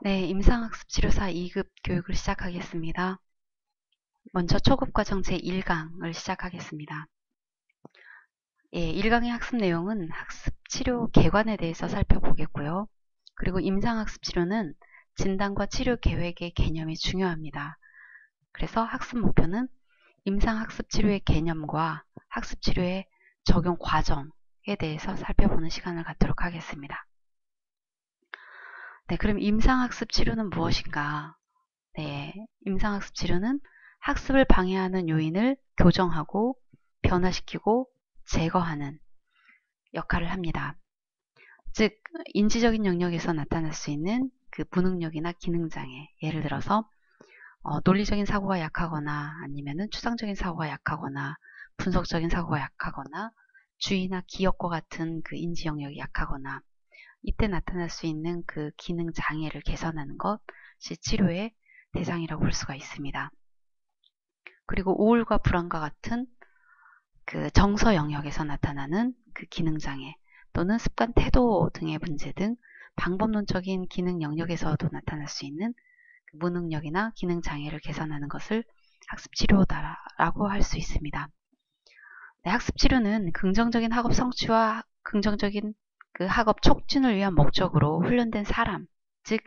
네, 임상학습치료사 2급 교육을 시작하겠습니다. 먼저 초급과정 제1강을 시작하겠습니다. 1강의 학습 내용은 학습치료 개관에 대해서 살펴보겠고요. 그리고 임상학습치료는 진단과 치료 계획의 개념이 중요합니다. 그래서 학습 목표는 임상학습치료의 개념과 학습치료의 적용 과정에 대해서 살펴보는 시간을 갖도록 하겠습니다. 네, 그럼 임상학습 치료는 무엇인가? 네, 임상학습 치료는 학습을 방해하는 요인을 교정하고 변화시키고 제거하는 역할을 합니다. 즉, 인지적인 영역에서 나타날 수 있는 그 무능력이나 기능장애, 예를 들어서 논리적인 사고가 약하거나 아니면은 추상적인 사고가 약하거나 분석적인 사고가 약하거나 주의나 기억과 같은 그 인지 영역이 약하거나 이때 나타날 수 있는 그 기능 장애를 개선하는 것이 치료의 대상이라고 볼 수가 있습니다. 그리고 우울과 불안과 같은 그 정서 영역에서 나타나는 그 기능 장애 또는 습관 태도 등의 문제 등 방법론적인 기능 영역에서도 나타날 수 있는 무능력이나 기능 장애를 개선하는 것을 학습 치료다라고 할 수 있습니다. 네, 학습 치료는 긍정적인 학업 성취와 긍정적인 그 학업 촉진을 위한 목적으로 훈련된 사람, 즉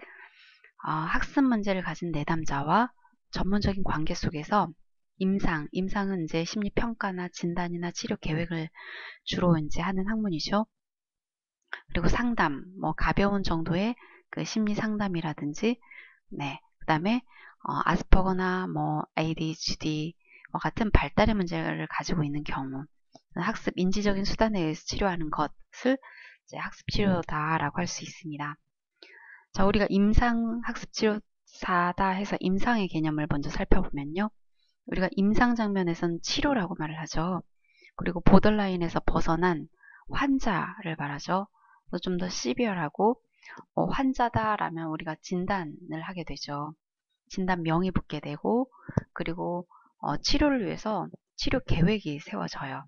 학습 문제를 가진 내담자와 전문적인 관계 속에서 임상은 이제 심리 평가나 진단이나 치료 계획을 주로 이제 하는 학문이죠. 그리고 상담, 뭐 가벼운 정도의 그 심리 상담이라든지, 네, 그다음에 아스퍼거나 뭐 ADHD와 같은 발달의 문제를 가지고 있는 경우, 학습 인지적인 수단에 의해서 치료하는 것을 이제 학습 치료다라고 할 수 있습니다. 자, 우리가 임상 학습 치료사다 해서 임상의 개념을 먼저 살펴보면요. 우리가 임상 장면에서는 치료라고 말을 하죠. 그리고 보더라인에서 벗어난 환자를 말하죠. 좀 더 시비얼하고 환자다라면 우리가 진단을 하게 되죠. 진단명이 붙게 되고 그리고 치료를 위해서 치료 계획이 세워져요.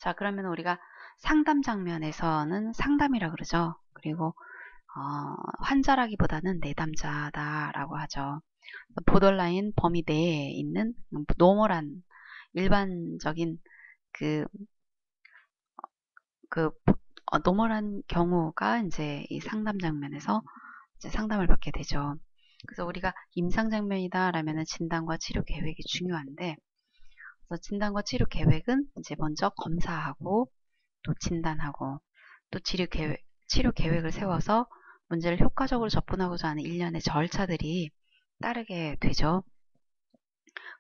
자, 그러면 우리가 상담 장면에서는 상담이라 그러죠. 그리고 환자라기보다는 내담자다라고 하죠. 보더라인 범위 내에 있는 노멀한 일반적인 그 노멀한 경우가 이제 이 상담 장면에서 이제 상담을 받게 되죠. 그래서 우리가 임상 장면이다라면은 진단과 치료 계획이 중요한데, 그래서 진단과 치료 계획은 이제 먼저 검사하고 또 진단하고 또 치료 계획을 세워서 문제를 효과적으로 접근하고자 하는 일련의 절차들이 따르게 되죠.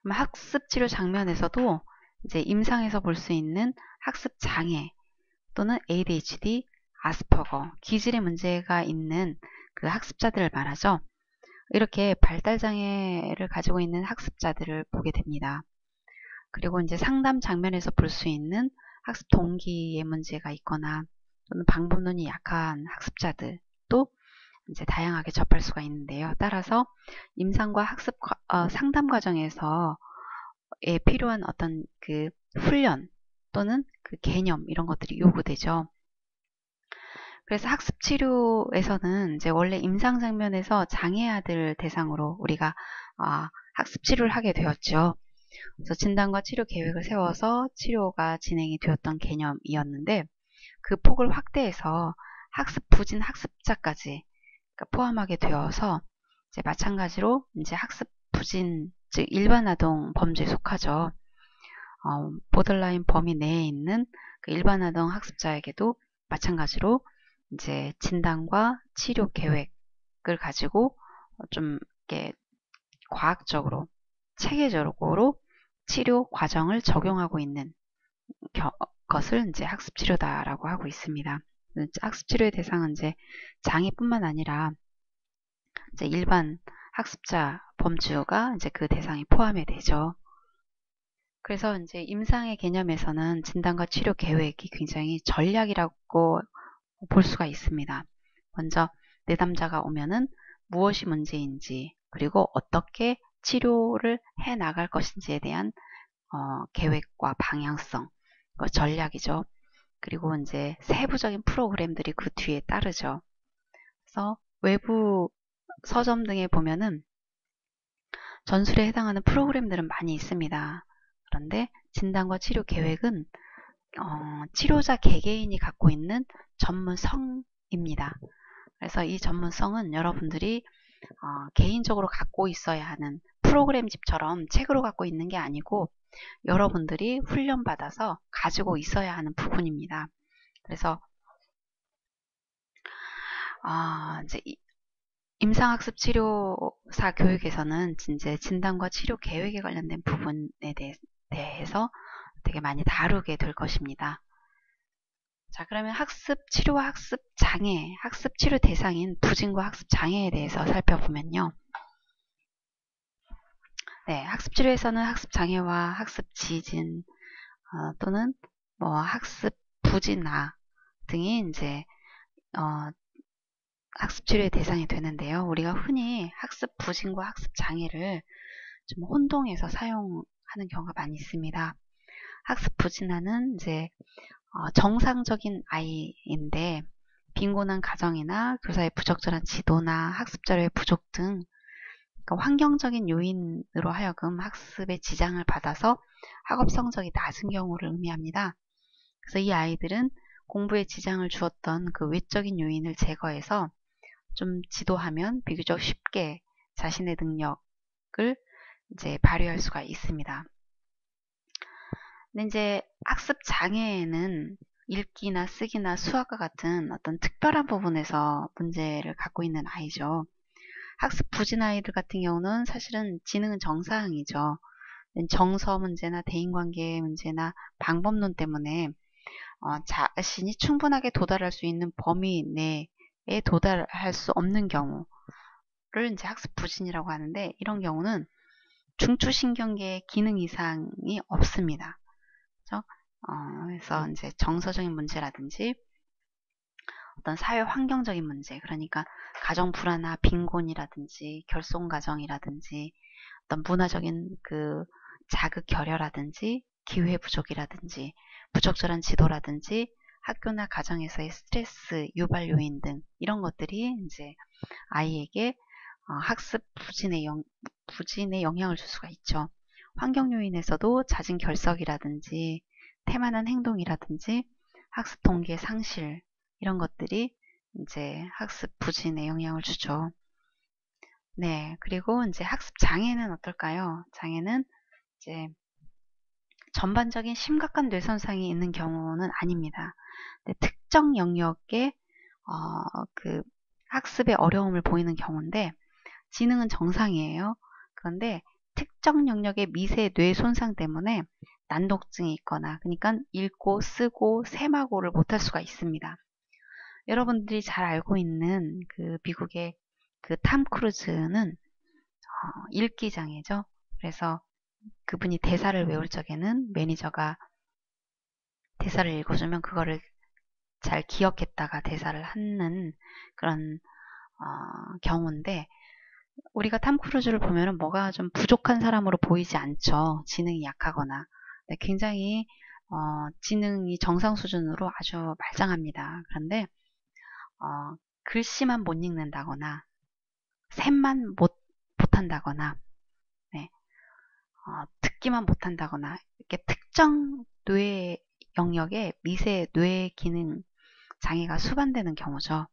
그럼 학습 치료 장면에서도 이제 임상에서 볼 수 있는 학습 장애 또는 ADHD, 아스퍼거, 기질의 문제가 있는 그 학습자들을 말하죠. 이렇게 발달 장애를 가지고 있는 학습자들을 보게 됩니다. 그리고 이제 상담 장면에서 볼 수 있는 학습 동기의 문제가 있거나 또는 방법론이 약한 학습자들도 이제 다양하게 접할 수가 있는데요. 따라서 임상과 학습 상담 과정에서 필요한 어떤 그 훈련 또는 그 개념 이런 것들이 요구되죠. 그래서 학습 치료에서는 이제 원래 임상 장면에서 장애아들 대상으로 우리가 학습 치료를 하게 되었죠. 그래서 진단과 치료 계획을 세워서 치료가 진행이 되었던 개념이었는데 그 폭을 확대해서 학습 부진 학습자까지 포함하게 되어서 이제 마찬가지로 이제 학습 부진 즉 일반 아동 범죄에 속하죠. 보더라인 범위 내에 있는 그 일반 아동 학습자에게도 마찬가지로 이제 진단과 치료 계획을 가지고 좀 이렇게 과학적으로 체계적으로 치료 과정을 적용하고 있는 것을 이제 학습 치료다라고 하고 있습니다. 학습 치료의 대상은 이제 장애뿐만 아니라 이제 일반 학습자 범주가 이제 그 대상에 포함이 되죠. 그래서 이제 임상의 개념에서는 진단과 치료 계획이 굉장히 전략이라고 볼 수가 있습니다. 먼저 내담자가 오면은 무엇이 문제인지 그리고 어떻게 치료를 해 나갈 것인지에 대한 계획과 방향성, 전략이죠. 그리고 이제 세부적인 프로그램들이 그 뒤에 따르죠. 그래서 외부 서점 등에 보면은 전술에 해당하는 프로그램들은 많이 있습니다. 그런데 진단과 치료 계획은 치료자 개개인이 갖고 있는 전문성입니다. 그래서 이 전문성은 여러분들이 개인적으로 갖고 있어야 하는 프로그램집처럼 책으로 갖고 있는 게 아니고 여러분들이 훈련받아서 가지고 있어야 하는 부분입니다. 그래서 이제 임상학습 치료사 교육에서는 이제 진단과 치료 계획에 관련된 부분에 대해서 되게 많이 다루게 될 것입니다. 자, 그러면 학습 치료와 학습 장애, 학습 치료 대상인 부진과 학습 장애에 대해서 살펴보면요. 네, 학습 치료에서는 학습 장애와 학습 지진 또는 뭐 학습 부진화 등이 이제 학습 치료의 대상이 되는데요. 우리가 흔히 학습 부진과 학습 장애를 좀 혼동해서 사용하는 경우가 많이 있습니다. 학습 부진화는 이제 정상적인 아이인데 빈곤한 가정이나 교사의 부적절한 지도나 학습 자료의 부족 등 그러니까 환경적인 요인으로 하여금 학습에 지장을 받아서 학업 성적이 낮은 경우를 의미합니다. 그래서 이 아이들은 공부에 지장을 주었던 그 외적인 요인을 제거해서 좀 지도하면 비교적 쉽게 자신의 능력을 이제 발휘할 수가 있습니다. 근데 이제 학습 장애에는 읽기나 쓰기나 수학과 같은 어떤 특별한 부분에서 문제를 갖고 있는 아이죠. 학습 부진 아이들 같은 경우는 사실은 지능은 정상이죠. 정서 문제나 대인관계 문제나 방법론 때문에 자신이 충분하게 도달할 수 있는 범위 내에 도달할 수 없는 경우를 이제 학습 부진이라고 하는데 이런 경우는 중추신경계의 기능 이상이 없습니다. 그렇죠? 그래서 이제 정서적인 문제라든지 어떤 사회 환경적인 문제, 그러니까 가정 불화나 빈곤이라든지 결손 가정이라든지 어떤 문화적인 그 자극 결여라든지 기회 부족이라든지 부적절한 지도라든지 학교나 가정에서의 스트레스 유발 요인 등 이런 것들이 이제 아이에게 학습 부진에 영향을 줄 수가 있죠. 환경 요인에서도 잦은 결석이라든지 태만한 행동이라든지 학습 동기의 상실 이런 것들이 이제 학습 부진에 영향을 주죠. 네, 그리고 이제 학습 장애는 어떨까요? 장애는 이제 전반적인 심각한 뇌손상이 있는 경우는 아닙니다. 특정 영역에 그 학습에 어려움을 보이는 경우인데 지능은 정상이에요. 그런데 특정 영역의 미세 뇌 손상 때문에 난독증이 있거나 그러니까 읽고 쓰고 세마고를 못할 수가 있습니다. 여러분들이 잘 알고 있는 그 미국의 그 탐 크루즈는 읽기 장애죠. 그래서 그분이 대사를 외울 적에는 매니저가 대사를 읽어주면 그거를 잘 기억했다가 대사를 하는 그런 경우인데 우리가 탐 크루즈를 보면은 뭐가 좀 부족한 사람으로 보이지 않죠. 지능이 약하거나. 굉장히 지능이 정상 수준으로 아주 말짱합니다. 그런데 글씨만 못 읽는다거나 셈만 못한다거나 네, 듣기만 못한다거나 이렇게 특정 뇌 영역에 미세 뇌 기능 장애가 수반되는 경우죠.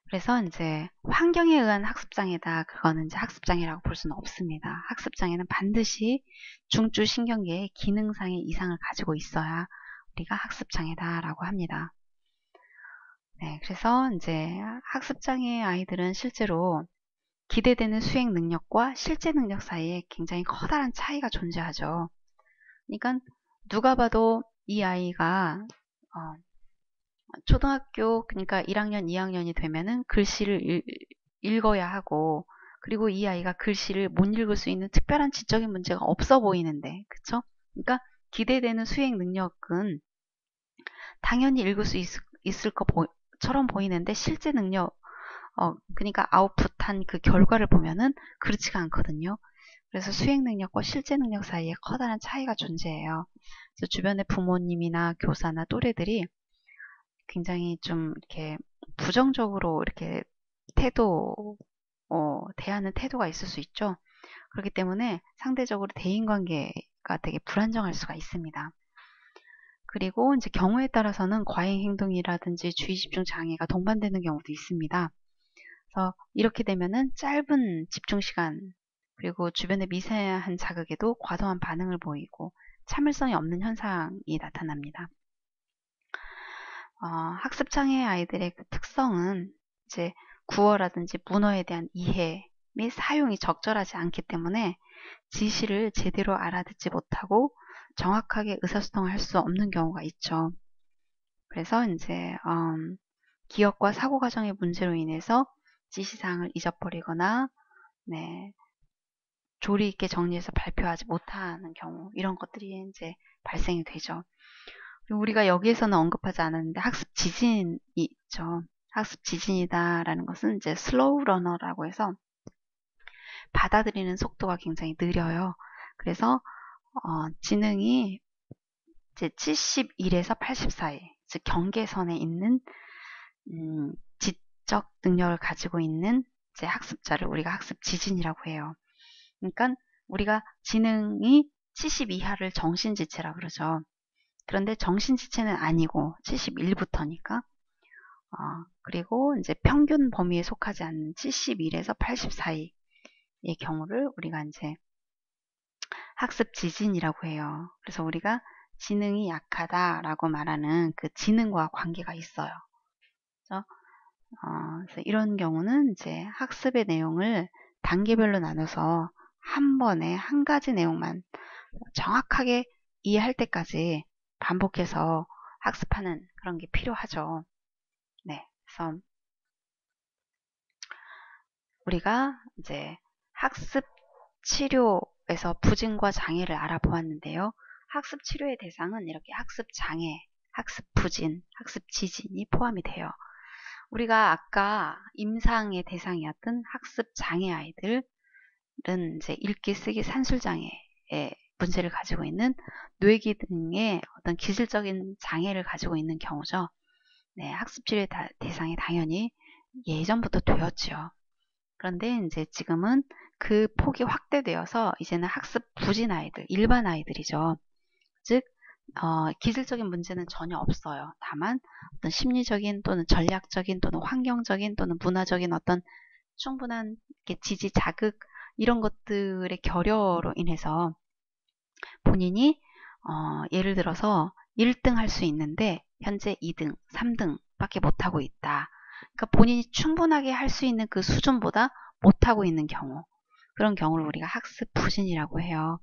그래서 이제 환경에 의한 학습장애다. 그거는 이제 학습장애라고 볼 수는 없습니다. 학습장애는 반드시 중추신경계의 기능상의 이상을 가지고 있어야 우리가 학습장애다라고 합니다. 네, 그래서 이제 학습장애 아이들은 실제로 기대되는 수행 능력과 실제 능력 사이에 굉장히 커다란 차이가 존재하죠. 그러니까 누가 봐도 이 아이가 초등학교 그러니까 1학년, 2학년이 되면은 글씨를 읽어야 하고 그리고 이 아이가 글씨를 못 읽을 수 있는 특별한 지적인 문제가 없어 보이는데 그쵸? 그러니까 기대되는 수행 능력은 당연히 읽을 수 있을 것처럼 보이는데 실제 능력 그러니까 아웃풋한 그 결과를 보면은 그렇지가 않거든요. 그래서 수행 능력과 실제 능력 사이에 커다란 차이가 존재해요. 그래서 주변의 부모님이나 교사나 또래들이 굉장히 좀 이렇게 부정적으로 이렇게 태도, 대하는 태도가 있을 수 있죠. 그렇기 때문에 상대적으로 대인관계가 되게 불안정할 수가 있습니다. 그리고 이제 경우에 따라서는 과잉 행동이라든지 주의 집중 장애가 동반되는 경우도 있습니다. 그래서 이렇게 되면은 짧은 집중 시간, 그리고 주변의 미세한 자극에도 과도한 반응을 보이고 참을성이 없는 현상이 나타납니다. 학습장애 아이들의 그 특성은 이제 구어라든지 문어에 대한 이해 및 사용이 적절하지 않기 때문에 지시를 제대로 알아듣지 못하고 정확하게 의사소통을 할 수 없는 경우가 있죠. 그래서 이제 기억과 사고 과정의 문제로 인해서 지시사항을 잊어버리거나 조리 있게 정리해서 발표하지 못하는 경우, 이런 것들이 이제 발생이 되죠. 그리고 우리가 여기에서는 언급하지 않았는데 학습 지진이 있죠. 학습 지진이다라는 것은 이제 슬로우 러너라고 해서 받아들이는 속도가 굉장히 느려요. 그래서 지능이 이제 71에서 80 사이, 즉 경계선에 있는 지적 능력을 가지고 있는 이제 학습자를 우리가 학습 지진이라고 해요. 그러니까 우리가 지능이 70 이하를 정신지체라고 그러죠. 그런데 정신지체는 아니고 71부터니까 그리고 이제 평균 범위에 속하지 않는 71에서 80 사이의 경우를 우리가 이제 학습 지진이라고 해요. 그래서 우리가 지능이 약하다라고 말하는 그 지능과 관계가 있어요. 그래서, 그래서 이런 경우는 이제 학습의 내용을 단계별로 나눠서 한 번에 한 가지 내용만 정확하게 이해할 때까지 반복해서 학습하는 그런 게 필요하죠. 네, 그래서 우리가 이제 학습 치료에서 부진과 장애를 알아보았는데요. 학습 치료의 대상은 이렇게 학습 장애, 학습 부진, 학습 지진이 포함이 돼요. 우리가 아까 임상의 대상이었던 학습 장애 아이들은 이제 읽기, 쓰기, 산술 장애의 문제를 가지고 있는 뇌기 등의 어떤 기술적인 장애를 가지고 있는 경우죠. 네, 학습 치료의 대상이 당연히 예전부터 되었죠. 그런데 이제 지금은 그 폭이 확대되어서 이제는 학습 부진 아이들, 일반 아이들이죠. 즉 기술적인 문제는 전혀 없어요. 다만 어떤 심리적인 또는 전략적인 또는 환경적인 또는 문화적인 어떤 충분한 지지 자극, 이런 것들의 결여로 인해서 본인이 예를 들어서 1등 할 수 있는데 현재 2등, 3등 밖에 못하고 있다. 그러니까 본인이 충분하게 할 수 있는 그 수준보다 못하고 있는 경우, 그런 경우를 우리가 학습 부진이라고 해요.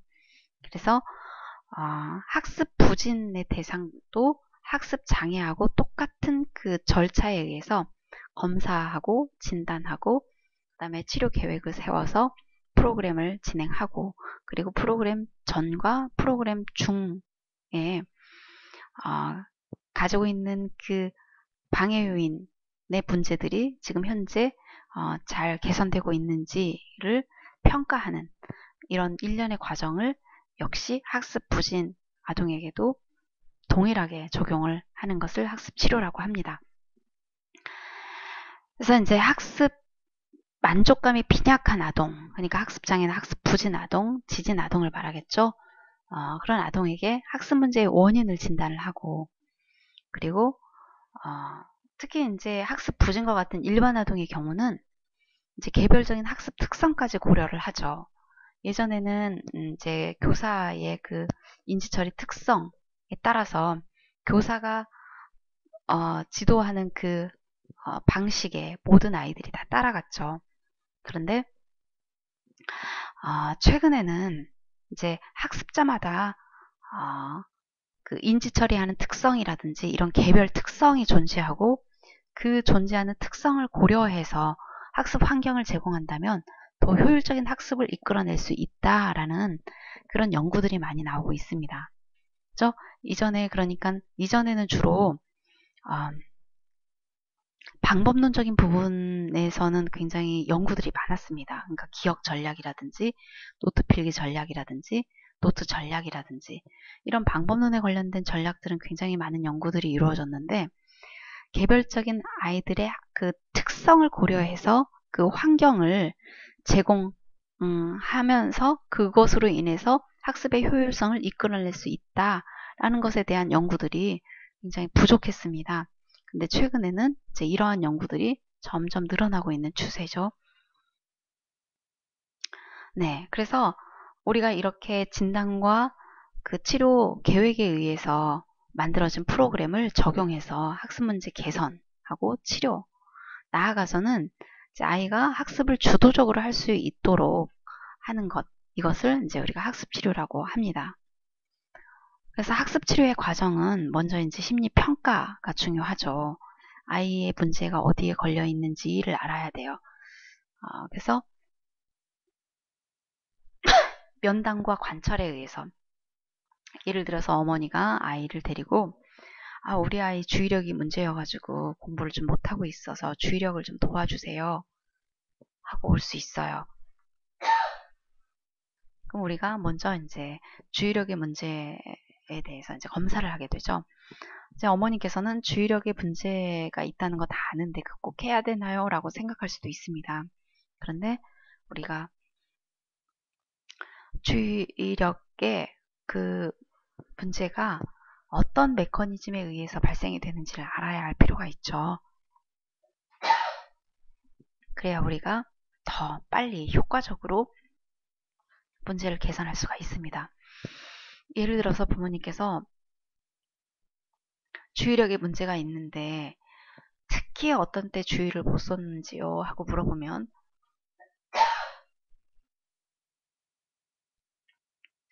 그래서 학습 부진의 대상도 학습 장애하고 똑같은 그 절차에 의해서 검사하고 진단하고 그 다음에 치료 계획을 세워서 프로그램을 진행하고, 그리고 프로그램 전과 프로그램 중에 가지고 있는 그 방해 요인의 문제들이 지금 현재 잘 개선되고 있는지를 평가하는 이런 일련의 과정을 역시 학습 부진 아동에게도 동일하게 적용을 하는 것을 학습 치료라고 합니다. 그래서 이제 학습 만족감이 빈약한 아동, 그러니까 학습 장애나 학습 부진 아동, 지진 아동을 말하겠죠. 그런 아동에게 학습 문제의 원인을 진단을 하고, 그리고 특히 이제 학습 부진과 같은 일반 아동의 경우는 이제 개별적인 학습 특성까지 고려를 하죠. 예전에는 이제 교사의 그 인지처리 특성에 따라서 교사가 지도하는 그 방식에 모든 아이들이 다 따라갔죠. 그런데 최근에는 이제 학습자마다 그 인지처리하는 특성이라든지 이런 개별 특성이 존재하고, 그 존재하는 특성을 고려해서 학습 환경을 제공한다면 더 효율적인 학습을 이끌어낼 수 있다라는 그런 연구들이 많이 나오고 있습니다. 그죠? 그러니까 이전에는 주로 방법론적인 부분에서는 굉장히 연구들이 많았습니다. 그러니까 기억 전략이라든지 노트 필기 전략이라든지 노트 전략이라든지 이런 방법론에 관련된 전략들은 굉장히 많은 연구들이 이루어졌는데, 개별적인 아이들의 그 특성을 고려해서 그 환경을 제공하면서 그것으로 인해서 학습의 효율성을 이끌어낼 수 있다라는 것에 대한 연구들이 굉장히 부족했습니다. 근데 최근에는 이제 이러한 연구들이 점점 늘어나고 있는 추세죠. 네, 그래서 우리가 이렇게 진단과 그 치료 계획에 의해서 만들어진 프로그램을 적용해서 학습 문제 개선하고 치료, 나아가서는 이제 아이가 학습을 주도적으로 할 수 있도록 하는 것, 이것을 이제 우리가 학습 치료라고 합니다. 그래서 학습 치료의 과정은 먼저 이제 심리 평가가 중요하죠. 아이의 문제가 어디에 걸려 있는지를 알아야 돼요. 그래서 면담과 관찰에 의해서, 예를 들어서 어머니가 아이를 데리고 우리 아이 주의력이 문제여가지고 공부를 좀 못하고 있어서 주의력을 좀 도와주세요 하고 올 수 있어요. 그럼 우리가 먼저 이제 주의력의 문제에 대해서 이제 검사를 하게 되죠. 이제 어머니께서는 주의력의 문제가 있다는 거 다 아는데 그거 꼭 해야 되나요? 라고 생각할 수도 있습니다. 그런데 우리가 주의력의 그 문제가 어떤 메커니즘에 의해서 발생이 되는지를 알아야 할 필요가 있죠. 그래야 우리가 더 빨리 효과적으로 문제를 개선할 수가 있습니다. 예를 들어서 부모님께서 주의력에 문제가 있는데 특히 어떤 때 주의를 못 썼는지요? 하고 물어보면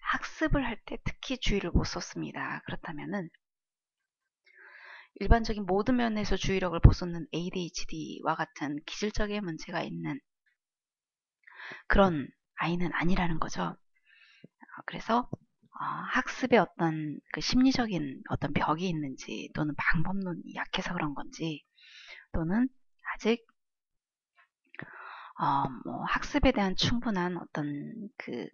학습을 할 때 특히 주의를 못 썼습니다. 그렇다면은 일반적인 모든 면에서 주의력을 못 쏟는 ADHD와 같은 기질적인 문제가 있는 그런 아이는 아니라는 거죠. 그래서 학습에 어떤 그 심리적인 어떤 벽이 있는지, 또는 방법론이 약해서 그런 건지, 또는 아직 뭐 학습에 대한 충분한 어떤 그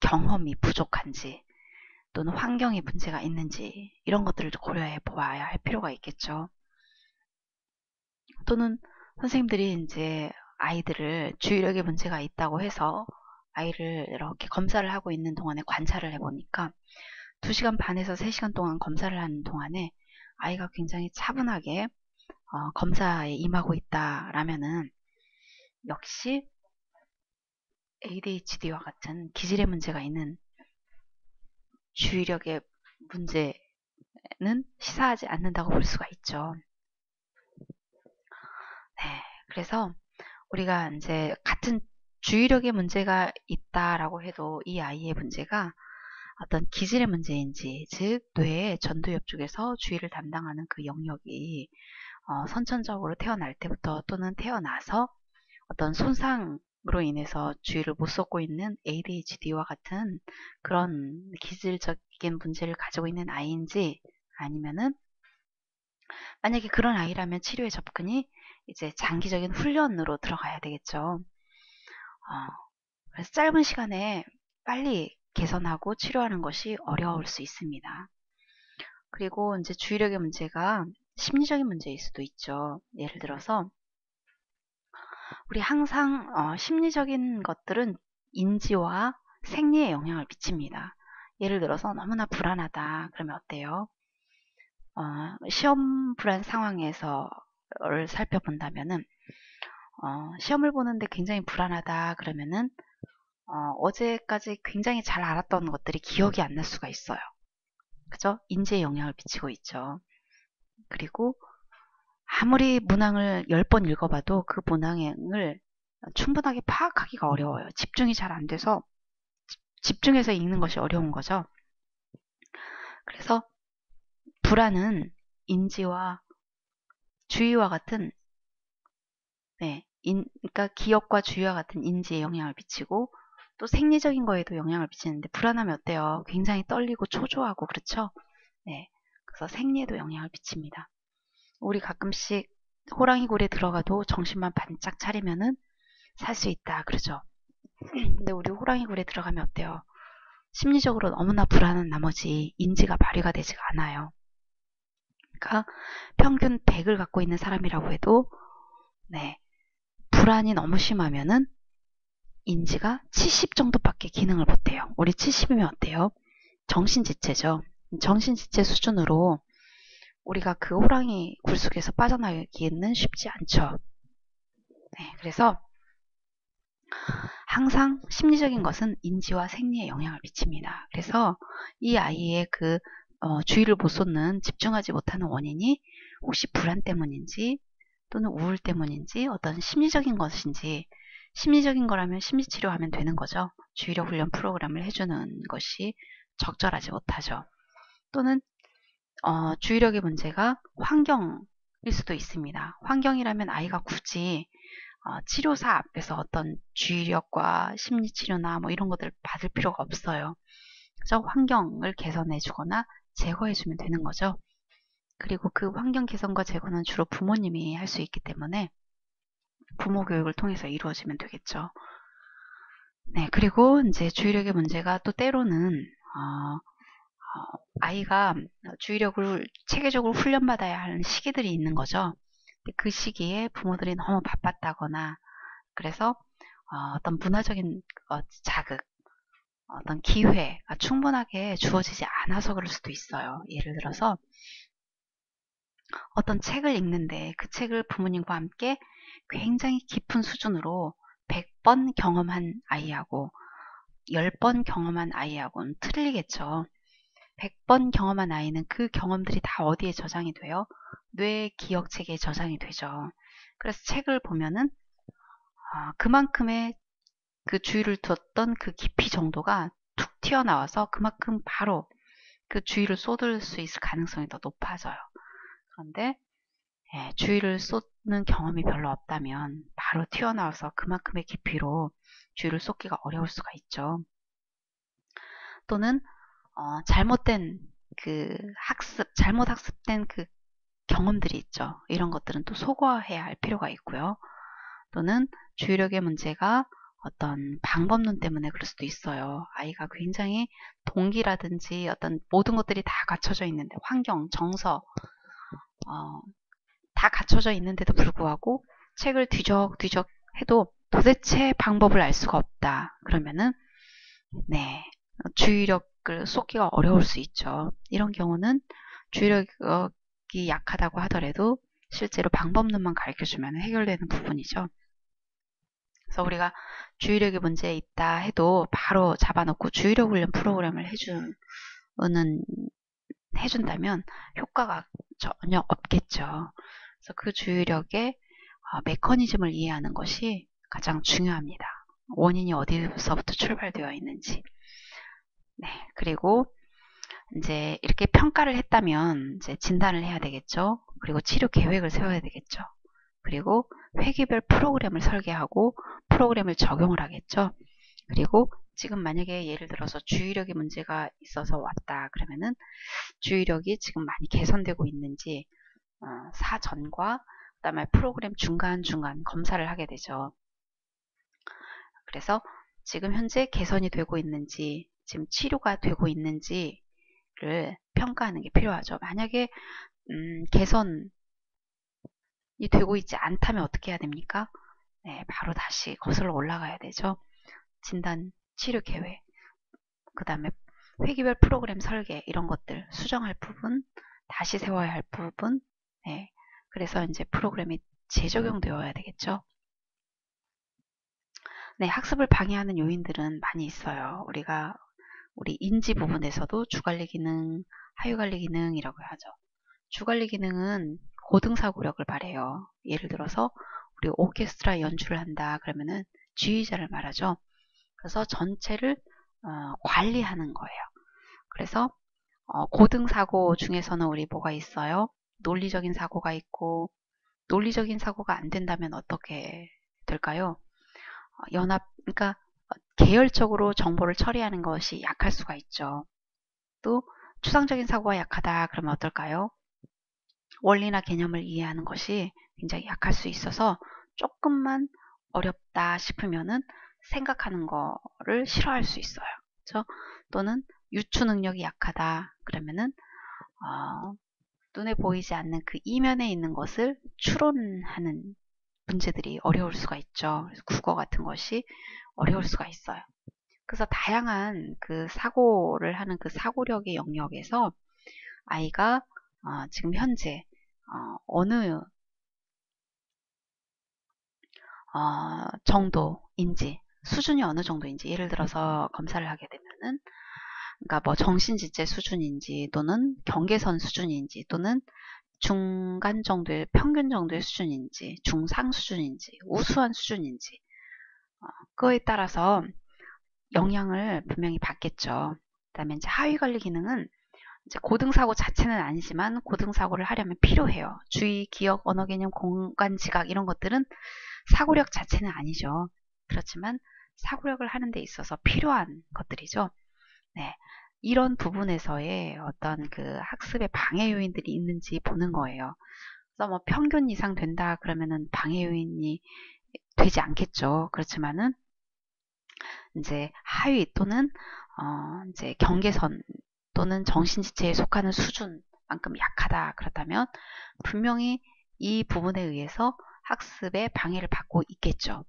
경험이 부족한지, 또는 환경에 문제가 있는지, 이런 것들을 고려해 보아야 할 필요가 있겠죠. 또는 선생님들이 이제 아이들을 주의력에 문제가 있다고 해서 아이를 이렇게 검사를 하고 있는 동안에 관찰을 해보니까 2시간 반에서 3시간 동안 검사를 하는 동안에 아이가 굉장히 차분하게 검사에 임하고 있다라면은 역시 ADHD와 같은 기질의 문제가 있는 주의력의 문제는 시사하지 않는다고 볼 수가 있죠. 네, 그래서 우리가 이제 같은 주의력의 문제가 있다라고 해도 이 아이의 문제가 어떤 기질의 문제인지, 즉 뇌의 전두엽 쪽에서 주의를 담당하는 그 영역이 선천적으로 태어날 때부터 또는 태어나서 어떤 손상으로 인해서 주의를 못 쏟고 있는 ADHD와 같은 그런 기질적인 문제를 가지고 있는 아이인지, 아니면은 만약에 그런 아이라면 치료의 접근이 이제 장기적인 훈련으로 들어가야 되겠죠. 그래서 짧은 시간에 빨리 개선하고 치료하는 것이 어려울 수 있습니다. 그리고 이제 주의력의 문제가 심리적인 문제일 수도 있죠. 예를 들어서 우리 항상 심리적인 것들은 인지와 생리에 영향을 미칩니다. 예를 들어서 너무나 불안하다 그러면 어때요? 시험 불안 상황에서를 살펴본다면은 시험을 보는데 굉장히 불안하다 그러면은 어제까지 굉장히 잘 알았던 것들이 기억이 안 날 수가 있어요. 그죠? 인지에 영향을 미치고 있죠. 그리고 아무리 문항을 10번 읽어봐도 그 문항을 충분하게 파악하기가 어려워요. 집중이 잘 안 돼서 집중해서 읽는 것이 어려운 거죠. 그래서 불안은 인지와 주의와 같은 그러니까 기억과 주의와 같은 인지에 영향을 미치고 또 생리적인 거에도 영향을 미치는데, 불안하면 어때요? 굉장히 떨리고 초조하고 그렇죠? 네, 그래서 생리에도 영향을 미칩니다. 우리 가끔씩 호랑이 굴에 들어가도 정신만 반짝 차리면은 살 수 있다 그러죠. 근데 우리 호랑이 굴에 들어가면 어때요? 심리적으로 너무나 불안한 나머지 인지가 발휘가 되지가 않아요. 그러니까 평균 100을 갖고 있는 사람이라고 해도 네, 불안이 너무 심하면은 인지가 70 정도밖에 기능을 못해요. 우리 70이면 어때요? 정신지체죠. 정신지체 수준으로 우리가 그 호랑이 굴속에서 빠져나가기는 쉽지 않죠. 네, 그래서 항상 심리적인 것은 인지와 생리에 영향을 미칩니다. 그래서 이 아이의 그 주의를 못 쏟는 집중하지 못하는 원인이 혹시 불안 때문인지 또는 우울 때문인지 어떤 심리적인 것인지 심리적인 거라면 심리치료하면 되는 거죠. 주의력 훈련 프로그램을 해주는 것이 적절하지 못하죠. 또는 주의력의 문제가 환경일 수도 있습니다. 환경이라면 아이가 굳이 치료사 앞에서 어떤 주의력과 심리치료나 뭐 이런 것들을 받을 필요가 없어요. 그래서 환경을 개선해 주거나 제거해 주면 되는 거죠. 그리고 그 환경 개선과 제거는 주로 부모님이 할 수 있기 때문에 부모 교육을 통해서 이루어지면 되겠죠. 네, 그리고 이제 주의력의 문제가 또 때로는 아이가 주의력을 체계적으로 훈련받아야 하는 시기들이 있는 거죠. 그 시기에 부모들이 너무 바빴다거나 그래서 어떤 문화적인 자극, 어떤 기회가 충분하게 주어지지 않아서 그럴 수도 있어요. 예를 들어서 어떤 책을 읽는데 그 책을 부모님과 함께 굉장히 깊은 수준으로 100번 경험한 아이하고 10번 경험한 아이하고는 틀리겠죠. 100번 경험한 아이는 그 경험들이 다 어디에 저장이 돼요? 뇌 기억체계에 저장이 되죠. 그래서 책을 보면은 그만큼의 그 주의를 두었던 그 깊이 정도가 툭 튀어나와서 그만큼 바로 그 주의를 쏟을 수 있을 가능성이 더 높아져요. 그런데 주의를 쏟는 경험이 별로 없다면 바로 튀어나와서 그만큼의 깊이로 주의를 쏟기가 어려울 수가 있죠. 또는 잘못된 그 잘못 학습된 그 경험들이 있죠. 이런 것들은 또 소거해야 할 필요가 있고요. 또는 주의력의 문제가 어떤 방법론 때문에 그럴 수도 있어요. 아이가 굉장히 동기라든지 어떤 모든 것들이 다 갖춰져 있는데 환경, 정서 다 갖춰져 있는데도 불구하고 책을 뒤적뒤적 해도 도대체 방법을 알 수가 없다. 그러면은 네, 주의력을 쏟기가 어려울 수 있죠. 이런 경우는 주의력이 약하다고 하더라도 실제로 방법론만 가르쳐주면 해결되는 부분이죠. 그래서 우리가 주의력이 문제 있다 해도 바로 잡아놓고 주의력 훈련 프로그램을 해준다면 효과가 전혀 없겠죠. 그래서 그 주의력의 메커니즘을 이해하는 것이 가장 중요합니다. 원인이 어디서부터 출발되어 있는지. 네, 그리고 이제 이렇게 평가를 했다면 이제 진단을 해야 되겠죠. 그리고 치료 계획을 세워야 되겠죠. 그리고 회기별 프로그램을 설계하고 프로그램을 적용을 하겠죠. 그리고 지금 만약에 예를 들어서 주의력의 문제가 있어서 왔다 그러면은 주의력이 지금 많이 개선되고 있는지 사전과 그다음에 프로그램 중간중간 검사를 하게 되죠. 그래서 지금 현재 개선이 되고 있는지 지금 치료가 되고 있는지를 평가하는 게 필요하죠. 만약에 개선이 되고 있지 않다면 어떻게 해야 됩니까? 네, 바로 다시 거슬러 올라가야 되죠. 진단, 치료 계획, 그 다음에 회기별 프로그램 설계 이런 것들 수정할 부분, 다시 세워야 할 부분, 네, 그래서 이제 프로그램이 재적용되어야 되겠죠. 네, 학습을 방해하는 요인들은 많이 있어요. 우리 인지 부분에서도 주관리 기능, 하유관리 기능이라고 하죠. 주관리 기능은 고등사고력을 말해요. 예를 들어서 우리 오케스트라 연주를 한다 그러면은 지휘자를 말하죠. 그래서 전체를 관리하는 거예요. 그래서 고등사고 중에서는 우리 뭐가 있어요? 논리적인 사고가 있고 논리적인 사고가 안 된다면 어떻게 될까요? 그러니까 계열적으로 정보를 처리하는 것이 약할 수가 있죠. 또 추상적인 사고가 약하다 그러면 어떨까요? 원리나 개념을 이해하는 것이 굉장히 약할 수 있어서 조금만 어렵다 싶으면은 생각하는 거를 싫어할 수 있어요. 그렇죠? 또는 유추 능력이 약하다 그러면은 눈에 보이지 않는 그 이면에 있는 것을 추론하는 문제들이 어려울 수가 있죠. 그래서 국어 같은 것이 어려울 수가 있어요. 그래서 다양한 그 사고를 하는 그 사고력의 영역에서 아이가 지금 현재 어느 정도인지, 수준이 어느 정도인지, 예를 들어서 검사를 하게 되면은, 그러니까 뭐 정신지체 수준인지, 또는 경계선 수준인지, 또는 중간 정도의, 평균 정도의 수준인지, 중상 수준인지, 우수한 수준인지, 그거에 따라서 영향을 분명히 받겠죠. 그다음에 이제 하위 관리 기능은 이제 고등사고 자체는 아니지만 고등사고를 하려면 필요해요. 주의, 기억, 언어 개념, 공간 지각 이런 것들은 사고력 자체는 아니죠. 그렇지만 사고력을 하는 데 있어서 필요한 것들이죠. 네. 이런 부분에서의 어떤 그 학습의 방해 요인들이 있는지 보는 거예요. 그래서 뭐 평균 이상 된다 그러면은 방해 요인이 되지 않겠죠. 그렇지만은 이제 하위 또는 이제 경계선 또는 정신지체에 속하는 수준만큼 약하다 그렇다면 분명히 이 부분에 의해서 학습에 방해를 받고 있겠죠.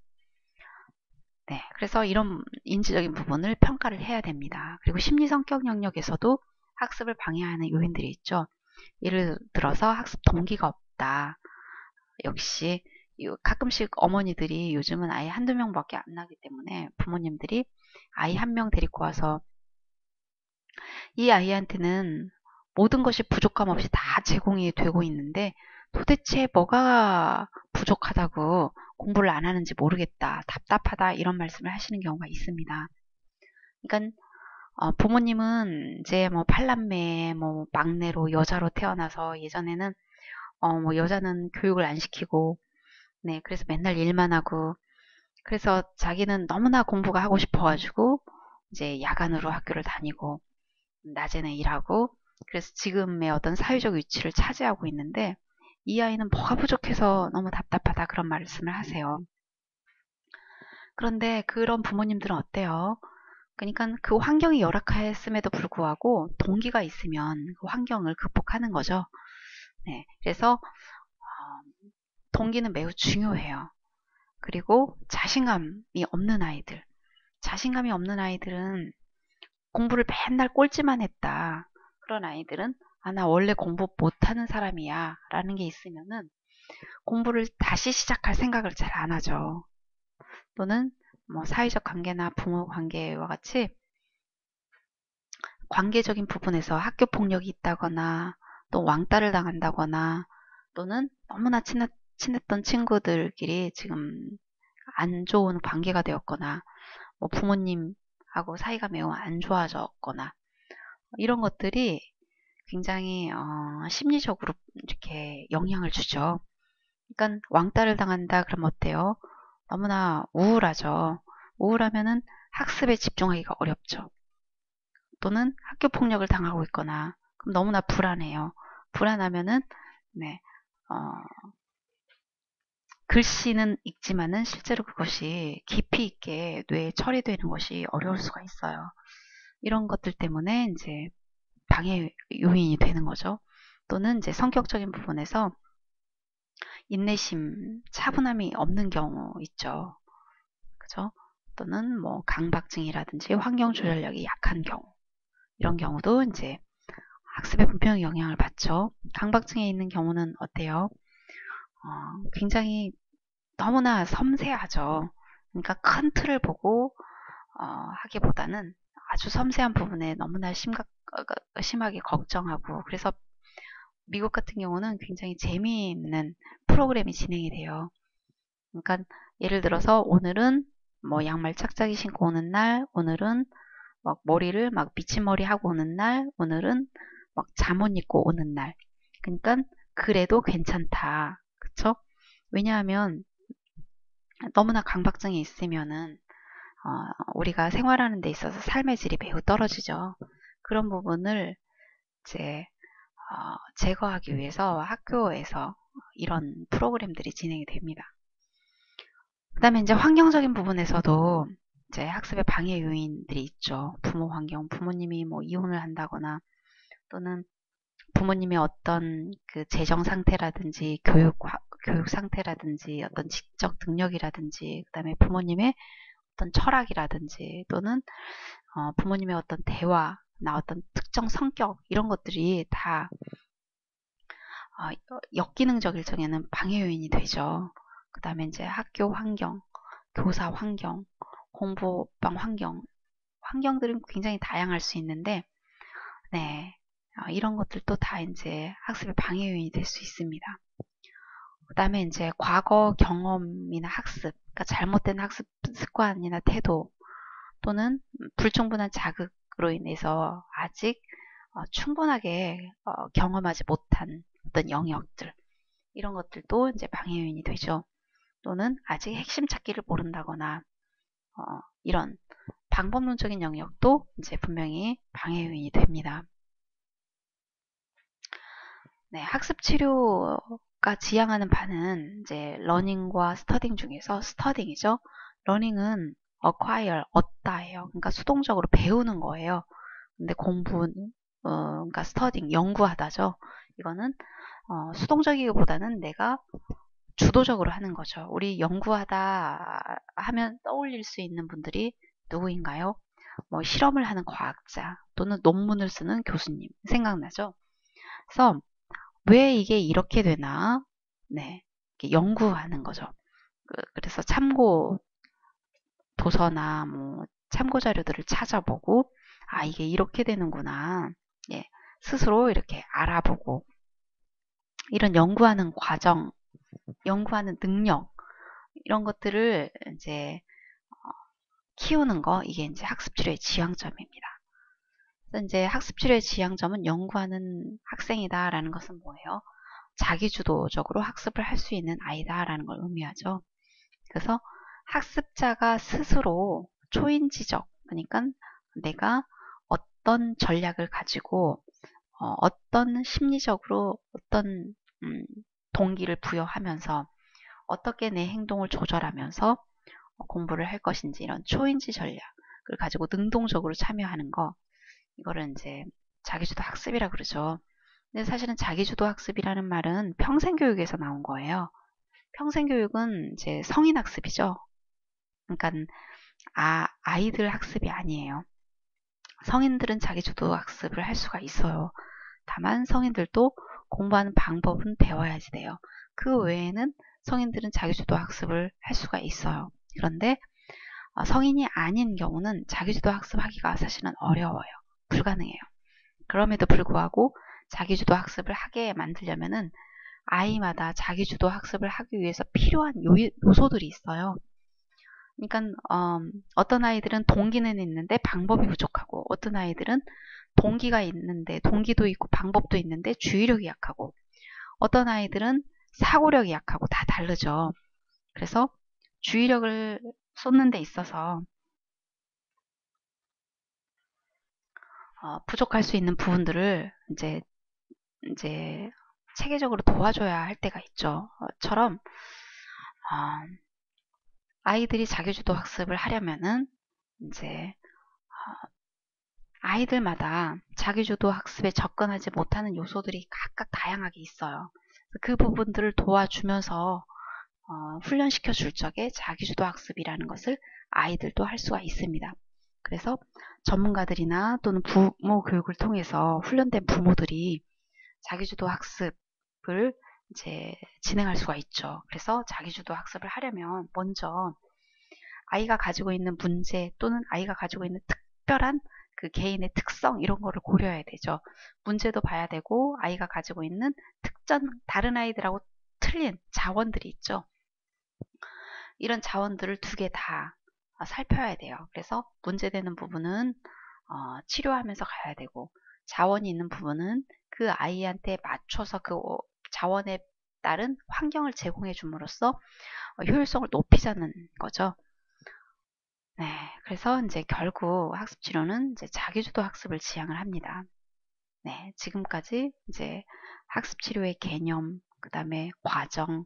네, 그래서 이런 인지적인 부분을 평가를 해야 됩니다. 그리고 심리 성격 영역에서도 학습을 방해하는 요인들이 있죠. 예를 들어서 학습 동기가 없다. 역시 가끔씩 어머니들이 요즘은 아이 한두 명밖에 안 나기 때문에 부모님들이 아이 한 명 데리고 와서 이 아이한테는 모든 것이 부족함 없이 다 제공이 되고 있는데 도대체 뭐가 부족하다고 공부를 안 하는지 모르겠다, 답답하다 이런 말씀을 하시는 경우가 있습니다. 그러니까 부모님은 이제 뭐 팔남매, 뭐 막내로 여자로 태어나서 예전에는 뭐 여자는 교육을 안 시키고, 네, 그래서 맨날 일만 하고, 그래서 자기는 너무나 공부가 하고 싶어가지고 이제 야간으로 학교를 다니고 낮에는 일하고, 그래서 지금의 어떤 사회적 위치를 차지하고 있는데 이 아이는 뭐가 부족해서 너무 답답하다 그런 말씀을 하세요. 그런데 그런 부모님들은 어때요? 그러니까 그 환경이 열악했음에도 불구하고 동기가 있으면 그 환경을 극복하는 거죠. 네, 그래서 동기는 매우 중요해요. 그리고 자신감이 없는 아이들, 자신감이 없는 아이들은 공부를 맨날 꼴찌만 했다. 그런 아이들은 나 원래 공부 못하는 사람이야 라는 게 있으면은 공부를 다시 시작할 생각을 잘 안 하죠. 또는 뭐 사회적 관계나 부모 관계와 같이 관계적인 부분에서 학교 폭력이 있다거나 또 왕따를 당한다거나 또는 너무나 친했던 친구들끼리 지금 안 좋은 관계가 되었거나 뭐 부모님하고 사이가 매우 안 좋아졌거나 이런 것들이 굉장히 심리적으로 이렇게 영향을 주죠. 그러니까 왕따를 당한다 그러면 어때요? 너무나 우울하죠. 우울하면은 학습에 집중하기가 어렵죠. 또는 학교 폭력을 당하고 있거나 그럼 너무나 불안해요. 불안하면은 네, 글씨는 읽지만은 실제로 그것이 깊이 있게 뇌에 처리되는 것이 어려울 수가 있어요. 이런 것들 때문에 이제 방해 요인이 되는 거죠. 또는 이제 성격적인 부분에서 인내심, 차분함이 없는 경우 있죠. 그죠? 또는 뭐 강박증이라든지 환경 조절력이 약한 경우. 이런 경우도 이제 학습에 불평 영향을 받죠. 강박증에 있는 경우는 어때요? 굉장히 너무나 섬세하죠. 그러니까 큰 틀을 보고 하기보다는 아주 섬세한 부분에 너무나 심하게 걱정하고, 그래서 미국 같은 경우는 굉장히 재미있는 프로그램이 진행이 돼요. 그러니까 예를 들어서 오늘은 뭐 양말 착착이 신고 오는 날, 오늘은 막 머리를 막 비침머리 하고 오는 날, 오늘은 막 잠옷 입고 오는 날. 그러니까 그래도 괜찮다. 그쵸? 왜냐하면 너무나 강박증이 있으면은 우리가 생활하는 데 있어서 삶의 질이 매우 떨어지죠. 그런 부분을 이제 제거하기 위해서 학교에서 이런 프로그램들이 진행이 됩니다. 그 다음에 이제 환경적인 부분에서도 이제 학습의 방해 요인들이 있죠. 부모 환경, 부모님이 뭐 이혼을 한다거나 또는 부모님의 어떤 그 재정 상태라든지 교육 상태라든지 어떤 지적 능력이라든지 그다음에 부모님의 어떤 철학이라든지 또는 부모님의 어떤 대화나 어떤 특정 성격 이런 것들이 다 역기능적 일정에는 방해 요인이 되죠. 그 다음에 이제 학교 환경, 교사 환경, 공부방 환경들은 굉장히 다양할 수 있는데, 네, 이런 것들도 다 이제 학습의 방해 요인이 될 수 있습니다. 그 다음에 이제 과거 경험이나 학습, 그러니까 잘못된 학습 습관이나 태도 또는 불충분한 자극으로 인해서 아직 충분하게 경험하지 못한 어떤 영역들 이런 것들도 이제 방해 요인이 되죠. 또는 아직 핵심 찾기를 모른다거나 이런 방법론적인 영역도 이제 분명히 방해 요인이 됩니다. 네, 학습 치료가 지향하는 바는 이제 러닝과 스터딩 중에서 스터딩이죠. 러닝은 acquire, 얻다예요. 그러니까 수동적으로 배우는 거예요. 근데 공부는 그러니까 스터딩, 연구하다죠. 이거는 수동적이기보다는 내가 주도적으로 하는 거죠. 우리 연구하다 하면 떠올릴 수 있는 분들이 누구인가요? 뭐 실험을 하는 과학자 또는 논문을 쓰는 교수님 생각나죠? 그래서 왜 이게 이렇게 되나? 네, 이렇게 연구하는 거죠. 그래서 참고 도서나 뭐 참고 자료들을 찾아보고 이게 이렇게 되는구나. 예, 스스로 이렇게 알아보고 이런 연구하는 과정, 연구하는 능력 이런 것들을 이제 키우는 거 이게 이제 학습치료의 지향점입니다. 그래서 이제 학습치료의 지향점은 연구하는 학생이다라는 것은 뭐예요? 자기주도적으로 학습을 할 수 있는 아이다라는 걸 의미하죠. 그래서 학습자가 스스로 초인지적, 그러니까 내가 어떤 전략을 가지고 어떤 심리적으로 어떤 동기를 부여하면서 어떻게 내 행동을 조절하면서 공부를 할 것인지 이런 초인지 전략을 가지고 능동적으로 참여하는 거 이거를 이제 자기주도 학습이라 그러죠. 근데 사실은 자기주도 학습이라는 말은 평생교육에서 나온 거예요. 평생교육은 이제 성인 학습이죠. 그러니까 아이들 학습이 아니에요. 성인들은 자기주도 학습을 할 수가 있어요. 다만 성인들도 공부하는 방법은 배워야지 돼요. 그 외에는 성인들은 자기주도 학습을 할 수가 있어요. 그런데 성인이 아닌 경우는 자기주도 학습하기가 사실은 어려워요. 불가능해요. 그럼에도 불구하고 자기주도 학습을 하게 만들려면은 아이마다 자기주도 학습을 하기 위해서 필요한 요소들이 있어요. 그러니까 어떤 아이들은 동기는 있는데 방법이 부족하고 어떤 아이들은 동기가 있는데 동기도 있고 방법도 있는데 주의력이 약하고 어떤 아이들은 사고력이 약하고 다 다르죠. 그래서 주의력을 쏟는 데 있어서 부족할 수 있는 부분들을 이제 체계적으로 도와줘야 할 때가 있죠. 처럼 아이들이 자기주도 학습을 하려면은 이제 아이들마다 자기주도 학습에 접근하지 못하는 요소들이 각각 다양하게 있어요. 그 부분들을 도와주면서 훈련시켜 줄 적에 자기주도 학습이라는 것을 아이들도 할 수가 있습니다. 그래서 전문가들이나 또는 부모 교육을 통해서 훈련된 부모들이 자기주도 학습을 이제 진행할 수가 있죠. 그래서 자기주도 학습을 하려면 먼저 아이가 가지고 있는 문제 또는 아이가 가지고 있는 특별한 그 개인의 특성 이런 거를 고려해야 되죠. 문제도 봐야 되고 아이가 가지고 있는 다른 아이들하고 틀린 자원들이 있죠. 이런 자원들을 두 개 다 살펴야 돼요. 그래서 문제되는 부분은 치료하면서 가야 되고 자원이 있는 부분은 그 아이한테 맞춰서 그 자원에 따른 환경을 제공해 줌으로써 효율성을 높이자는 거죠. 네, 그래서 이제 결국 학습 치료는 이제 자기주도 학습을 지향을 합니다. 네, 지금까지 이제 학습 치료의 개념, 그 다음에 과정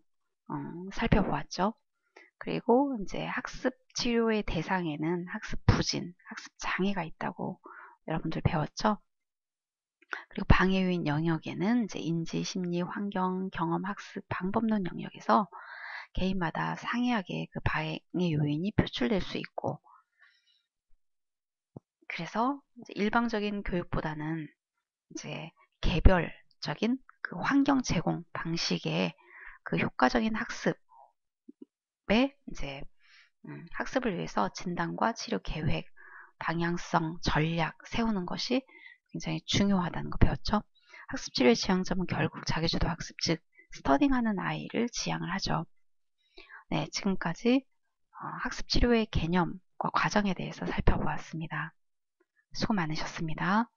살펴보았죠. 그리고 이제 학습 치료의 대상에는 학습 부진, 학습 장애가 있다고 여러분들 배웠죠. 그리고 방해 요인 영역에는 이제 인지, 심리, 환경, 경험, 학습, 방법론 영역에서 개인마다 상이하게 그 방해 요인이 표출될 수 있고, 그래서 이제 일방적인 교육보다는 이제 개별적인 그 환경 제공 방식의 그 효과적인 학습에 이제 학습을 위해서 진단과 치료 계획, 방향성, 전략 세우는 것이 굉장히 중요하다는 거 배웠죠. 학습 치료의 지향점은 결국 자기주도 학습, 즉 스터딩하는 아이를 지향을 하죠. 네, 지금까지 학습 치료의 개념과 과정에 대해서 살펴보았습니다. 수고 많으셨습니다.